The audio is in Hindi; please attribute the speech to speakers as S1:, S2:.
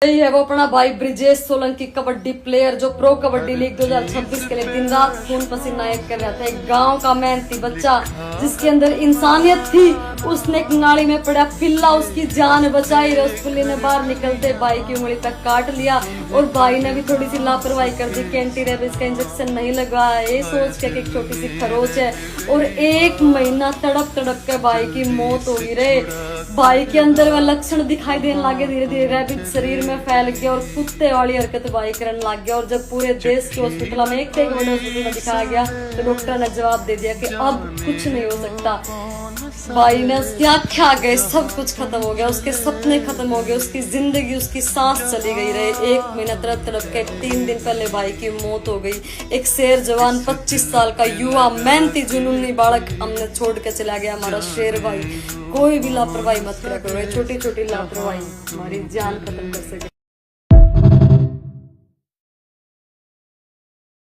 S1: यही है वो अपना भाई ब्रिजेश सोलंकी, कबड्डी प्लेयर जो प्रो कबड्डी लीग 2026 के लिए दिन रात खून पसीना एक कर रहा था। एक गांव का मेहनती बच्चा जिसके अंदर इंसानियत थी, उसने एक नाली में पड़ा पिल्ला, उसकी जान बचाई। उस पिल्ले ने बाहर निकलते भाई की उंगली तक काट लिया और भाई ने भी थोड़ी सी लापरवाही कर दी कि एंटी रेबीज का इंजेक्शन नहीं लगाया, ये सोच के एक छोटी सी खरोच है। और 1 महीना तड़प तड़प के भाई की मौत हो गई रे। भाई के अंदर वह लक्षण दिखाई देने लगे, धीरे धीरे रेबीज शरीर में फैल गया और कुत्ते वाली हरकत भाई करने लग गया। और जब पूरे देश के हॉस्पिटल में एक बड़े हॉस्पिटल में दिखाया गया तो डॉक्टर ने जवाब दे दिया कि अब कुछ नहीं हो सकता। भाई ने उसकी आंखें आ गई, सब कुछ खत्म हो गया, उसके सपने खत्म हो गए, उसकी जिंदगी, उसकी सांस चली गई रहे। 1 महीना तड़प तड़प के 3 दिन पहले भाई की मौत हो गई। एक शेर जवान 25 साल का युवा मेहनती जुनूनी बालक हमने छोड़ के चला गया, हमारा शेर भाई। कोई भी लापरवाही मत करा करो, छोटी छोटी लापरवाही हमारी जान खत्म कर सके।